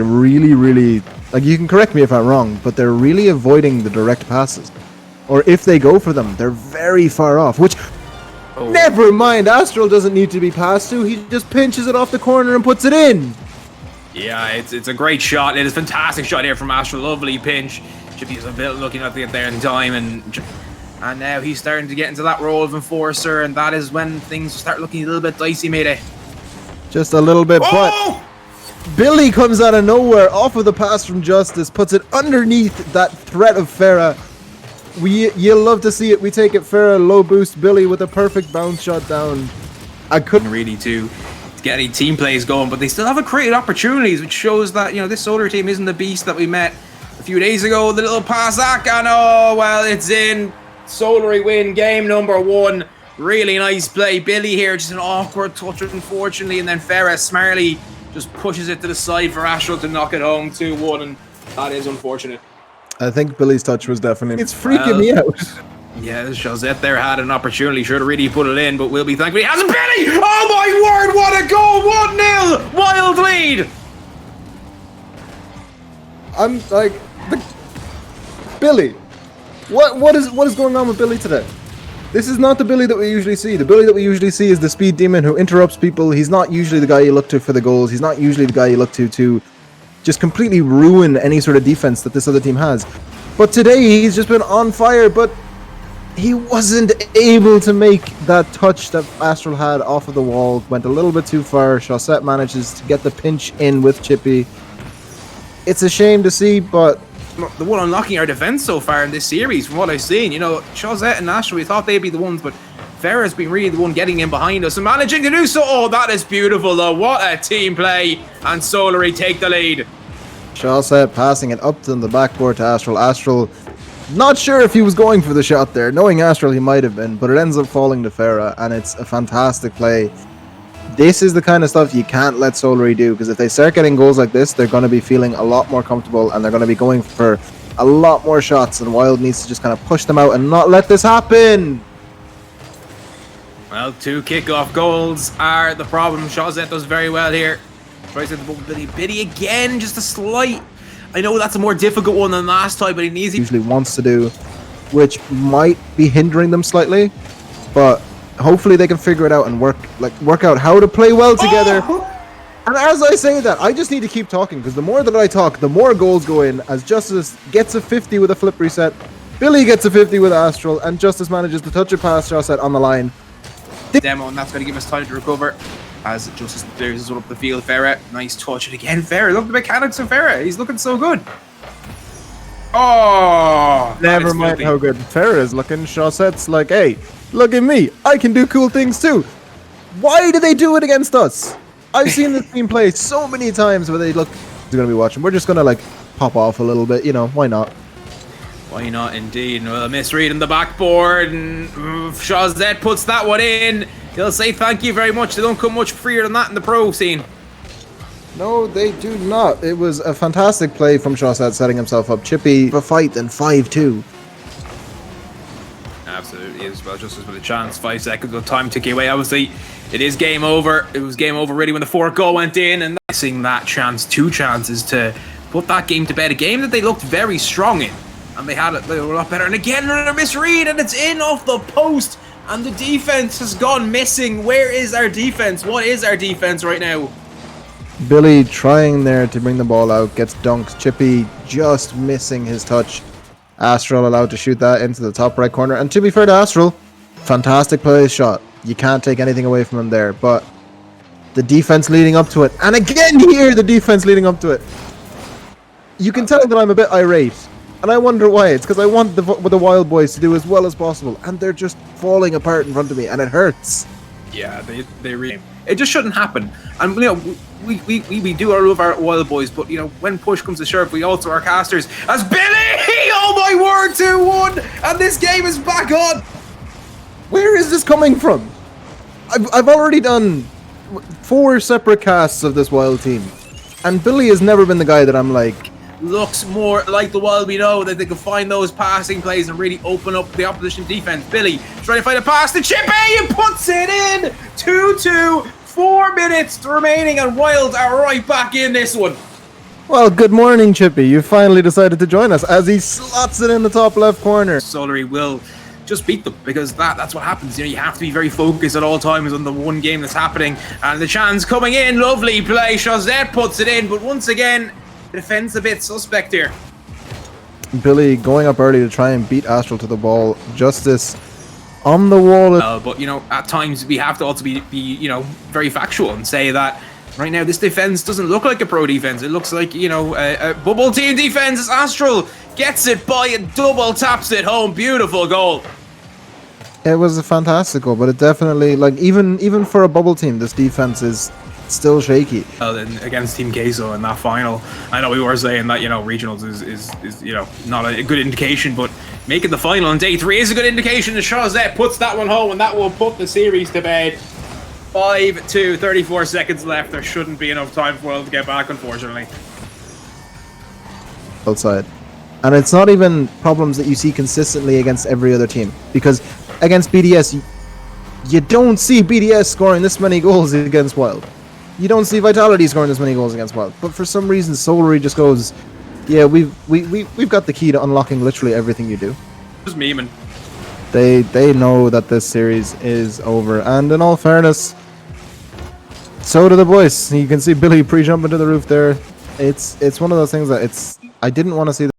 really, like, you can correct me if I'm wrong, but they're really avoiding the direct passes. Or if they go for them, they're very far off, which, never mind, Astral doesn't need to be passed to, he just pinches it off the corner and puts it in. Yeah, it's a great shot. It is a fantastic shot here from Astral. Lovely pinch. Chippy's a bit looking at it there in time, and now he's starting to get into that role of enforcer, and that is when things start looking a little bit dicey, mayday. Just a little bit, but Billy comes out of nowhere off of the pass from Justice, puts it underneath that threat of Farah. You'll love to see it. We take it, Farah, low boost, Billy with a perfect bounce shot down. I couldn't really to get any team plays going, but they still haven't created opportunities, which shows that, you know, this Solary team isn't the beast that we met a few days ago. The little pass, and oh, well, it's in. Solary win game number 1. Really nice play. Billy here, just an awkward touch, unfortunately, and then Farah smartly just pushes it to the side for Astral to knock it home 2-1, and that is unfortunate. I think Billy's touch was definitely... It's freaking me out. Yeah, Chazette there had an opportunity, should have really put it in, but we'll be thankful he hasn't. Billy! Oh my word, what a goal! 1-0! Wild lead! I'm like... Billy! What is going on with Billy today? This is not the Billy that we usually see. The Billy that we usually see is the speed demon who interrupts people. He's not usually the guy you look to for the goals. He's not usually the guy you look to just completely ruin any sort of defense that this other team has. But today he's just been on fire, but he wasn't able to make that touch that Astral had off of the wall. Went a little bit too far. Chaussette manages to get the pinch in with Chippy. It's a shame to see, but the one unlocking our defense so far in this series, from what I've seen, you know, Chaussette and Astral, we thought they'd be the ones, but Farah's been really the one getting in behind us and managing to do so. Oh, that is beautiful, though. What a team play. And Solary take the lead. Chaussette passing it up to the backboard to Astral. Astral, not sure if he was going for the shot there. Knowing Astral, he might have been, but it ends up falling to Farah, and it's a fantastic play. This is the kind of stuff you can't let Solary do, because if they start getting goals like this, they're going to be feeling a lot more comfortable, and they're going to be going for a lot more shots, and Wild needs to just kind of push them out and not let this happen. Well, 2 kickoff goals are the problem. Chaussette does very well here. Tries to Billy again, just a slight... I know that's a more difficult one than last time, but he needs... Usually wants to do, which might be hindering them slightly, but hopefully they can figure it out and work out how to play well together. And as I say that, I just need to keep talking, because the more that I talk, the more goals go in, as Justice gets a 50 with a flip reset, Billy gets a 50 with Astral, and Justice manages to touch it past Chaussette on the line. Demo, and that's going to give us time to recover as Justice clears his one up the field. Farah, nice touch, and again Farah, look at the mechanics of Farah, he's looking so good. Oh, never mind how good Farah is looking. Chaussette's like, hey, look at me, I can do cool things too. Why do they do it against us? I've seen this team play so many times where they look, they're going to be watching, we're just going to like pop off a little bit, you know, why not? Why not, indeed. Well, a misread in the backboard, and Chaussette puts that one in. He'll say thank you very much. They don't come much freer than that in the pro scene. No, they do not. It was a fantastic play from Chaussette setting himself up. Chippy, a fight, and 5-2. Absolutely is. Well, just as with a chance, 5 seconds of time ticking away. Obviously, it is game over. It was game over really when the 4th goal went in, and missing that chance, 2 chances to put that game to bed. A game that they looked very strong in. And they were a lot better. And again, another misread, and it's in off the post. And the defense has gone missing. Where is our defense? What is our defense right now? Billy trying there to bring the ball out, gets dunked. Chippy just missing his touch. Astral allowed to shoot that into the top right corner. And to be fair to Astral, fantastic play shot. You can't take anything away from him there. But the defense leading up to it. And again here, the defense leading up to it. You can tell that I'm a bit irate. And I wonder why. It's because I want the Wild Boys to do as well as possible, and they're just falling apart in front of me, and it hurts. Yeah, they really... It just shouldn't happen. And, you know, we do love our Wild Boys, but, you know, when push comes to shove, we also are casters. As Billy! Oh my word, 2-1! And this game is back on! Where is this coming from? I've already done 4 separate casts of this Wild team, and Billy has never been the guy that I'm like... Looks more like the Wild we know, that they can find those passing plays and really open up the opposition defense. Billy trying to find a pass to Chippy and puts it in. 2-2, 4 minutes remaining, and Wild are right back in this one. Well, good morning, Chippy. You finally decided to join us as he slots it in the top left corner. Solary will just beat them because that's what happens. You know, you have to be very focused at all times on the one game that's happening. And the chance coming in, lovely play. Chazette puts it in, but once again, the defense a bit suspect here. Billy going up early to try and beat Astral to the ball. Justice on the wall. But, you know, at times we have to also be you know, very factual and say that right now this defense doesn't look like a pro defense. It looks like, you know, a bubble team defense. As Astral gets it by and double taps it home. Beautiful goal. It was a fantastic goal, but it definitely, like, even for a bubble team, this defense is still shaky. Then against Team Queso in that final, I know we were saying that, you know, regionals is you know, not a good indication, but making the final on day 3 is a good indication. And Chazette puts that one home, and that will put the series to bed. 5-2, 34 seconds left. There shouldn't be enough time for WYLDE to get back, unfortunately. Outside. And it's not even problems that you see consistently against every other team, because against BDS, you don't see BDS scoring this many goals against WYLDE. You don't see Vitality scoring this many goals against WYLDE. But for some reason, Solary just goes, yeah, we've got the key to unlocking literally everything you do. Just memeing. They know that this series is over, and in all fairness, so do the boys. You can see Billy pre-jumping to the roof there. It's one of those things that I didn't want to see.